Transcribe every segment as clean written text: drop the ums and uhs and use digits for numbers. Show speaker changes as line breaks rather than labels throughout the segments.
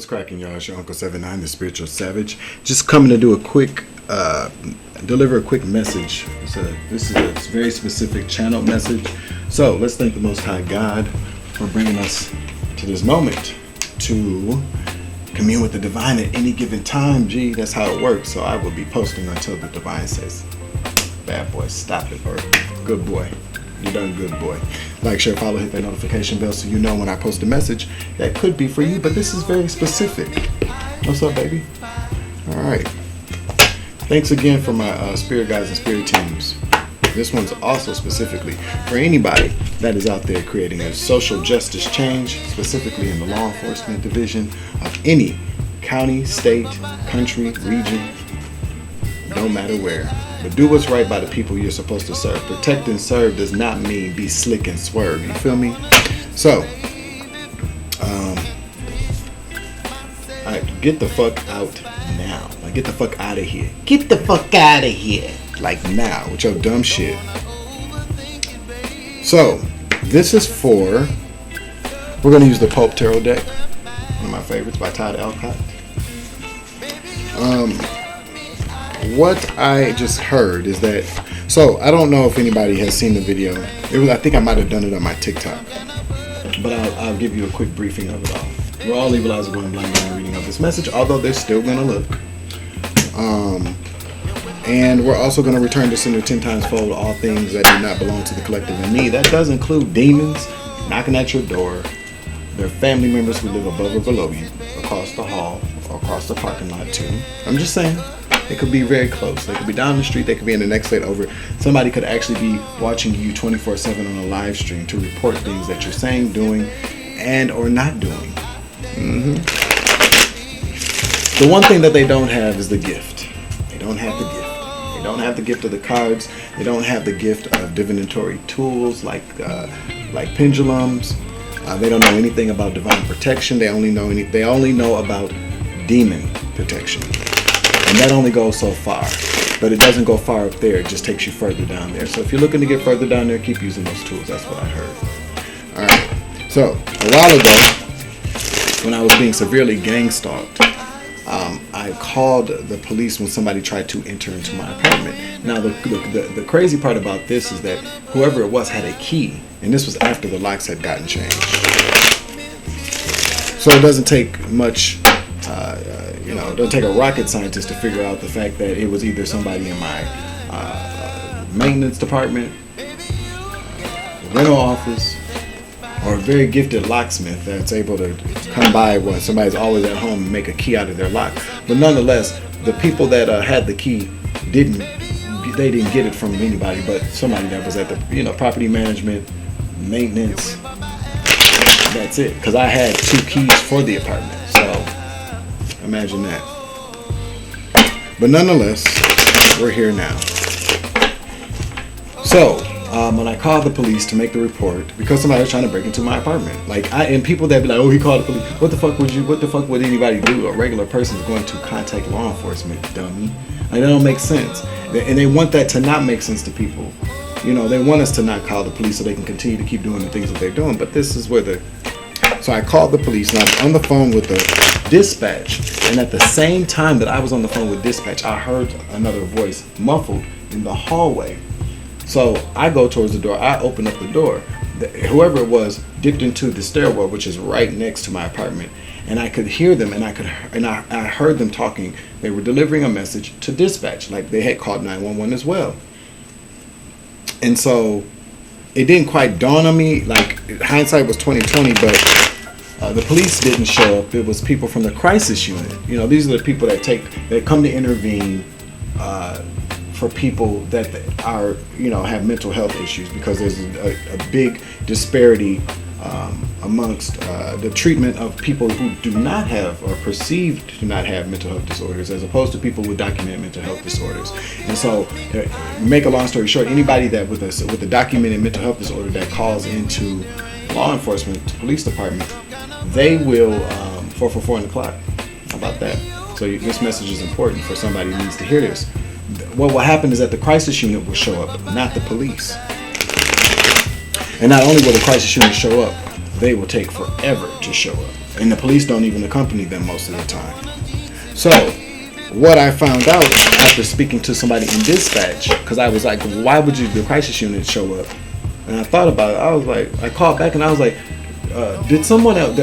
cracking, y'all? It's your Uncle 79, the Spiritual Savage. Just coming to do a quick, deliver a quick message. This is a very specific channel message. So let's thank the Most High God for bringing us to this moment to commune with the divine at any given time. Gee, that's how it works. So I will be posting until the divine says, bad boy, stop it, or good boy. You done good, boy. Like, share, follow, hit that notification bell so you know when I post a message that could be for you, but this is very specific. What's up, baby? All right. Thanks again for my spirit guides and spirit teams. This one's also specifically for anybody that is out there creating a social justice change, specifically in the law enforcement division of any county, state, country, region, no matter where. But do what's right by the people you're supposed to serve. Protect and serve does not mean be slick and swerve. You feel me? So, alright, get the fuck out now. Like, get the fuck out of here. Get the fuck out of here. Like, now, with your dumb shit. So, this is for, we're going to use the Pope Tarot deck. One of my favorites by Todd Alcott. What I just heard is that, so I don't know if anybody has seen the video. I think I might have done it on my TikTok, but I'll give you a quick briefing of it all. We're all evilized going blind by reading of this message, although they're still going to look. And we're also going to return to sender 10 times fold all things that do not belong to the collective in me. That does include demons knocking at your door, their family members who live above or below you, across the hall, or across the parking lot too. I'm just saying. It could be very close. They could be down the street. They could be in the next state over. Somebody could actually be watching you 24/7 on a live stream to report things that you're saying, doing, and or not doing. The one thing that they don't have is the gift. They don't have the gift. They don't have the gift of the cards. They don't have the gift of divinatory tools like pendulums. They don't know anything about divine protection. They only know about demon protection. And that only goes so far, but it doesn't go far up there. It just takes you further down there. So if you're looking to get further down there, keep using those tools. That's what I heard. All right. So a while ago, when I was being severely gang stalked, I called the police when somebody tried to enter into my apartment. Now the crazy part about this is that whoever it was had a key, and this was after the locks had gotten changed. So it doesn't take much. It doesn't take a rocket scientist to figure out the fact that it was either somebody in my maintenance department, rental office, or a very gifted locksmith that's able to come by when somebody's always at home and make a key out of their lock. But nonetheless, the people that had the key didn't get it from anybody but somebody that was at the property management, maintenance. That's it. Because I had 2 keys for the apartment. So imagine that. But nonetheless, we're here now. So, when I called the police to make the report, because somebody was trying to break into my apartment, and people that be like, oh, he called the police. What the fuck would anybody do? A regular person is going to contact law enforcement, dummy. Like, that don't make sense. And they want that to not make sense to people. They want us to not call the police so they can continue to keep doing the things that they're doing. But this is where so I called the police, and I was on the phone with the dispatch. And at the same time that I was on the phone with dispatch, I heard another voice muffled in the hallway. So I go towards the door. I open up the door. Whoever it was dipped into the stairwell, which is right next to my apartment. And I could hear them, and I heard them talking. They were delivering a message to dispatch, like they had called 911 as well. And so it didn't quite dawn on me. Like, hindsight was 20/20, but the police didn't show up. It was people from the crisis unit. These are the people that come to intervene for people that are, have mental health issues, because there's a big disparity amongst the treatment of people who do not have or perceived to not have mental health disorders, as opposed to people with documented mental health disorders. And so, make a long story short, anybody that with a documented mental health disorder that calls into law enforcement, police department, they will 444 on the clock. How about that? So this message is important for somebody who needs to hear this. What will happen is that the crisis unit will show up, not the police. And not only will the crisis unit show up, they will take forever to show up. And the police don't even accompany them most of the time. So what I found out after speaking to somebody in dispatch, because I was like, why would the crisis unit show up? And I thought about it. I was like, I called back and I was like, did someone else,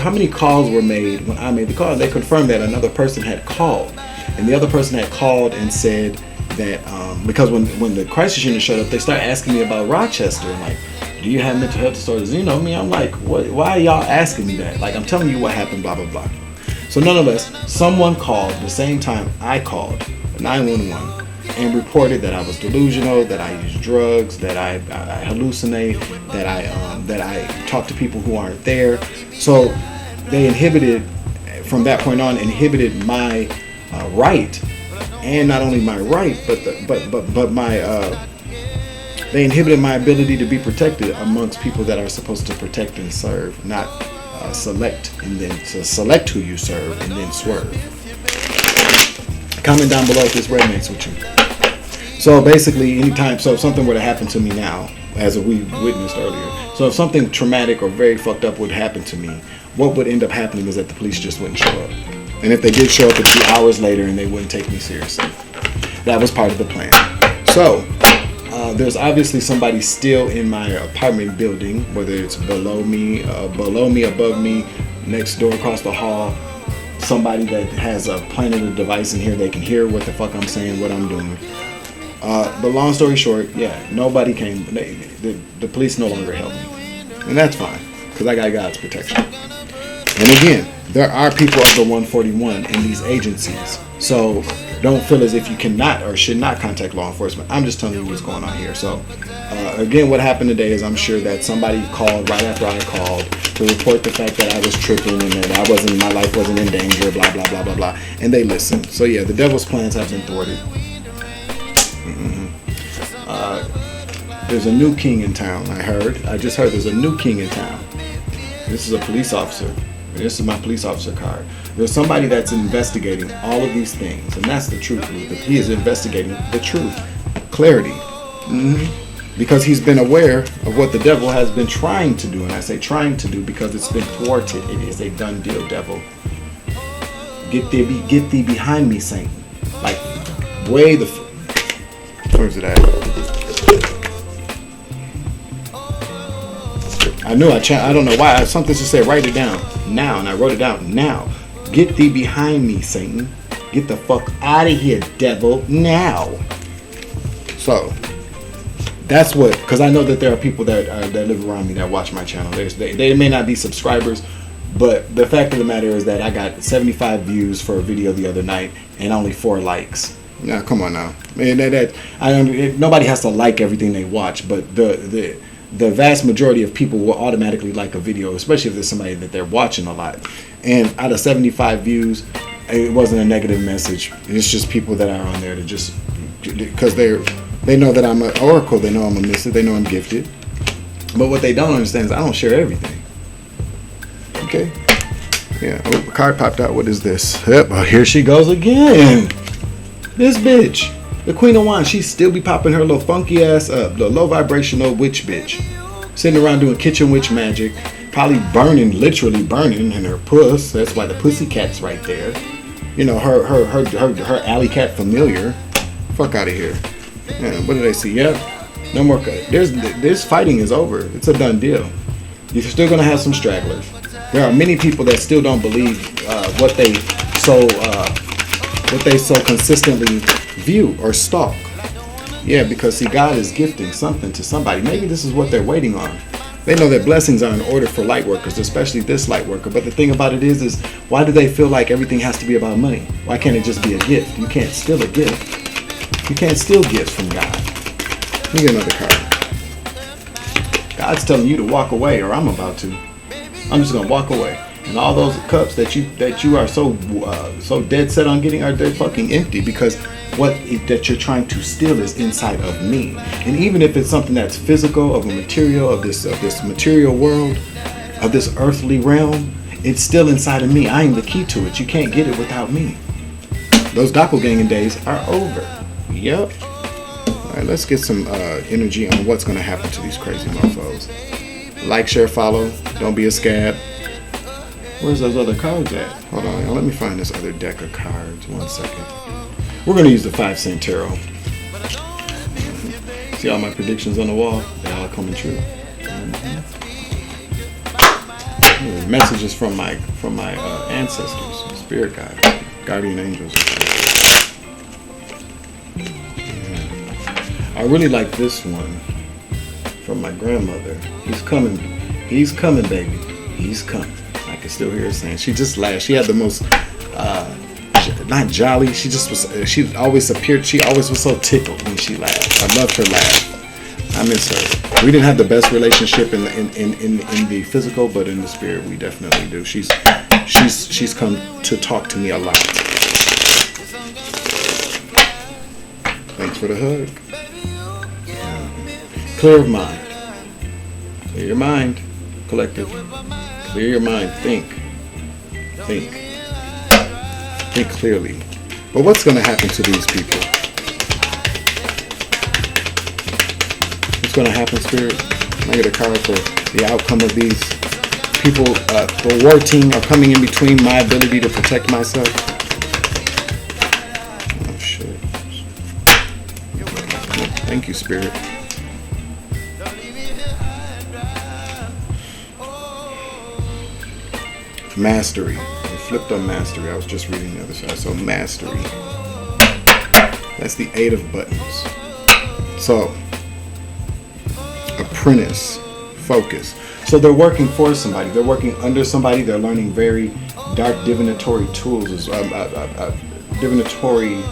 how many calls were made when I made the call? And they confirmed that another person had called. And the other person had called and said that, because when the crisis unit showed up, they started asking me about Rochester. And like, do you have mental health disorders? You know me, I'm like, why are y'all asking me that? Like, I'm telling you what happened, blah, blah, blah. So nonetheless, someone called the same time I called 911 and reported that I was delusional, that I use drugs, that I hallucinate, that I talk to people who aren't there. So they inhibited, from that point on, my right, and not only my right, but my they inhibited my ability to be protected amongst people that are supposed to protect and serve, not select and then to select who you serve and then swerve. Comment down below if this resonates with you. So basically, if something were to happen to me now, as we witnessed earlier, so if something traumatic or very fucked up would happen to me, what would end up happening is that the police just wouldn't show up. And if they did show up, it'd be hours later and they wouldn't take me seriously. That was part of the plan. So there's obviously somebody still in my apartment building, whether it's below me, above me, next door, across the hall. Somebody that has planted a device in here, they can hear what the fuck I'm saying, what I'm doing. But long story short, yeah, nobody came. The police no longer help me, and that's fine because I got God's protection. And again, there are people under 141 in these agencies, so don't feel as if you cannot or should not contact law enforcement. I'm just telling you what's going on here. So again, what happened today is I'm sure that somebody called right after I called to report the fact that I was tripping and that my life wasn't in danger, blah, blah, blah, blah, blah. And they listened. So yeah, the devil's plans have been thwarted. There's a new king in town, I just heard there's a new king in town. This is a police officer. This is my police officer card. There's somebody that's investigating all of these things, and that's the truth. He is investigating the truth, clarity, because he's been aware of what the devil has been trying to do, and I say trying to do because it's been thwarted. It is a done deal, devil. Get thee behind me, Satan. Like, where's it at? I knew I don't know why. Something just said write it down now, and I wrote it down now. Get thee behind me, Satan. Get the fuck out of here, devil, now. So that's what, because I know that there are people that live around me that watch my channel. They may not be subscribers, but the fact of the matter is that I got 75 views for a video the other night and only 4 likes. Now, come on now. Man, nobody has to like everything they watch, but the vast majority of people will automatically like a video, especially if there's somebody that they're watching a lot. And out of 75 views, it wasn't a negative message. It's just people that are on there to just, because they know that I'm an oracle, they know I'm a mystic, they know I'm gifted. But what they don't understand is I don't share everything. Okay? Yeah. Oh, a card popped out. What is this? Yep. Oh, here she goes again. This bitch. The Queen of Wands, she still be popping her little funky ass up. The low vibrational witch bitch. Sitting around doing kitchen witch magic. Probably literally burning in her puss. That's why the pussy cat's right there. You know, her alley cat familiar. Fuck out of here. Yeah, what did I see? Yep. No more cut. This fighting is over. It's a done deal. You're still gonna have some stragglers. There are many people that still don't believe what they so consistently view or stalk. Yeah, because see, God is gifting something to somebody. Maybe this is what they're waiting on. They know that blessings are in order for light workers, especially this light worker. But the thing about it is why do they feel like everything has to be about money? Why can't it just be a gift? You can't steal a gift. You can't steal gifts from God. Let me get another card. God's telling you to walk away, or I'm about to. I'm just gonna walk away. And all those cups that you are so dead set on getting they're fucking empty, because that you're trying to steal is inside of me. And even if it's something that's physical, of this material world, of this earthly realm, it's still inside of me. I am the key to it. You can't get it without me. Those doppelganging days are over. Yep. All right, let's get some energy on what's going to happen to these crazy mofos. Like, share, follow. Don't be a scab. Where's those other cards at? Hold on, let me find this other deck of cards. 1 second. We're gonna use the 5-cent tarot. See all my predictions on the wall? They all coming true. Messages from my ancestors, spirit guides, guardian angels. Yeah. I really like this one from my grandmother. He's coming, baby. He's coming. I can still hear her saying. She just laughed. She had the most, not jolly. She just was. She always appeared. She always was so tickled when she laughed. I loved her laugh. I miss her. We didn't have the best relationship in the physical, but in the spirit, we definitely do. She's come to talk to me a lot. Thanks for the hug. Clear of mind. Clear your mind, collective. Clear your mind. Think clearly. But what's going to happen to these people? What's going to happen, Spirit? Can I get a card for the outcome of these people thwarting or coming in between my ability to protect myself? Oh, shit. Thank you, Spirit. Mastery. I flipped on mastery. I was just reading the other side. So mastery. That's the 8 of buttons. So apprentice, focus. So they're working for somebody. They're working under somebody. They're learning very dark divinatory tools, divinatory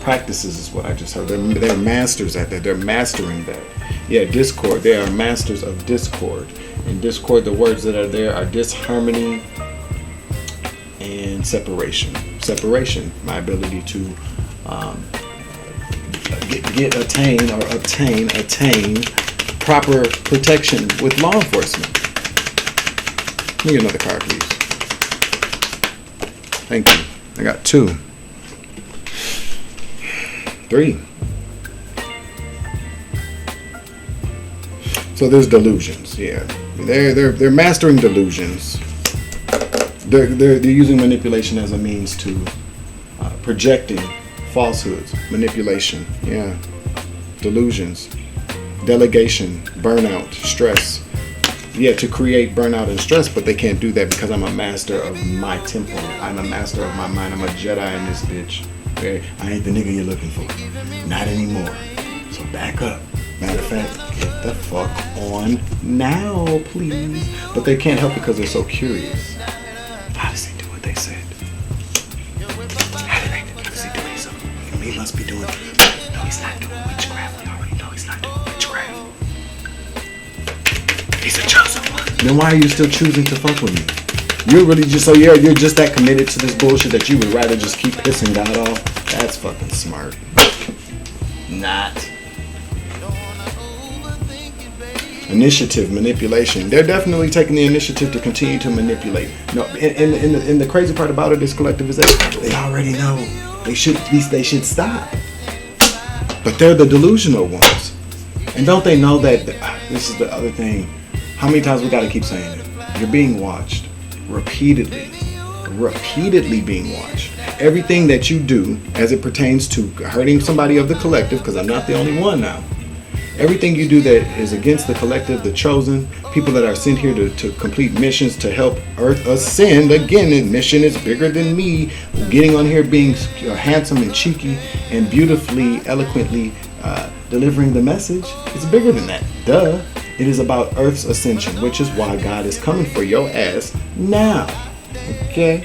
practices is what I just heard. They're masters at that. They're mastering that. Yeah, discord. They are masters of discord. In discord, the words that are there are disharmony and separation. Separation, my ability to attain proper protection with law enforcement. Give me another card, please. Thank you. I got 2. 3. So there's delusions. Yeah, they're mastering delusions. They're using manipulation as a means to projecting falsehoods, manipulation. Yeah, delusions. Delegation, burnout, stress. Yeah, to create burnout and stress, but they can't do that because I'm a master of my temple. I'm a master of my mind. I'm a Jedi in this bitch. Okay? I ain't the nigga you're looking for. Not anymore. So back up. Matter of fact, get the fuck on now, please. But they can't help because they're so curious. How does he do what they said? How does he do what he said? He must be doing. No, he's not doing witchcraft. We already know he's not doing witchcraft. He's a chosen one. Then why are you still choosing to fuck with me? You're really just you're just that committed to this bullshit that you would rather just keep pissing God off? That's fucking smart. Not. Initiative, manipulation. They're definitely taking the initiative to continue to manipulate. No, and the crazy part about it, this collective, is that they already know they should stop. But they're the delusional ones. And don't they know that this is the other thing? How many times we got to keep saying it? You're being watched repeatedly being watched. Everything that you do as it pertains to hurting somebody of the collective, because I'm not the only one now. Everything you do that is against the collective, the chosen, people that are sent here to complete missions to help Earth ascend. Again, mission is bigger than me. Getting on here being handsome and cheeky and beautifully, eloquently delivering the message. It's bigger than that. Duh. It is about Earth's ascension, which is why God is coming for your ass now. Okay?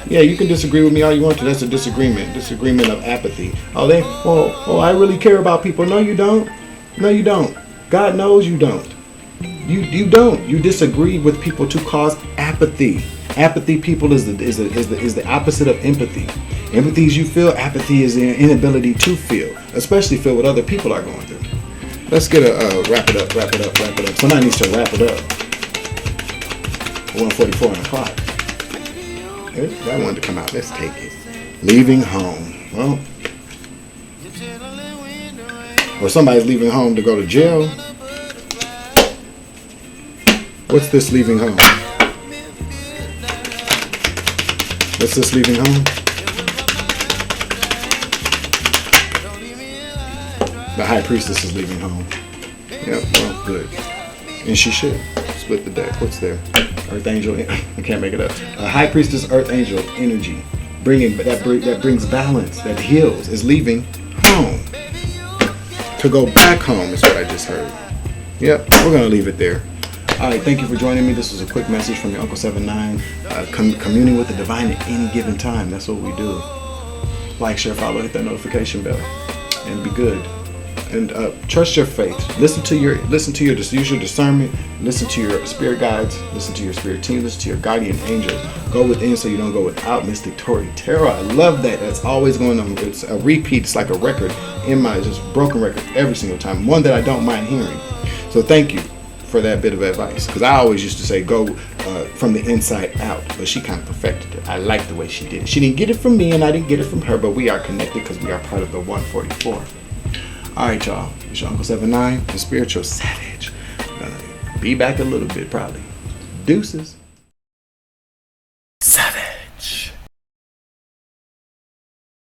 Yeah, you can disagree with me all you want to. That's a disagreement. Disagreement of apathy. I really care about people. No, you don't. No, you don't. God knows you don't. You don't. You disagree with people to cause apathy. Apathy, people, is the opposite of empathy. Empathy is you feel. Apathy is the inability to feel, especially feel what other people are going through. Let's get a wrap it up. Somebody needs to wrap it up. 1:44 on the clock. That wanted to come out. Let's take it. Leaving home. Well. Or somebody's leaving home to go to jail. What's this leaving home? What's this leaving home? The high priestess is leaving home. Yep, well, good. And she should. Split the deck. What's there? Earth angel. I can't make it up. A high priestess, earth angel energy, that brings balance, that heals, is leaving home to go back home. Is what I just heard. Yep, we're gonna leave it there. All right, thank you for joining me. This was a quick message from your Uncle 79. Communing with the divine at any given time. That's what we do. Like, share, follow, hit that notification bell, and be good. And trust your faith. Listen to your use your discernment. Listen to your spirit guides. Listen to your spirit team. Listen to your guardian angel. Go within so you don't go without. Mystic Tori Tarot. I love that. That's always going on. It's a repeat. It's like a record in my just broken record every single time. One that I don't mind hearing. So thank you for that bit of advice. Because I always used to say go from the inside out, but she kind of perfected it. I like the way she did it. She didn't get it from me, and I didn't get it from her, but we are connected because we are part of the 144. All right, y'all. It's your Uncle 79, the spiritual savage. I'm gonna be back a little bit, probably. Deuces.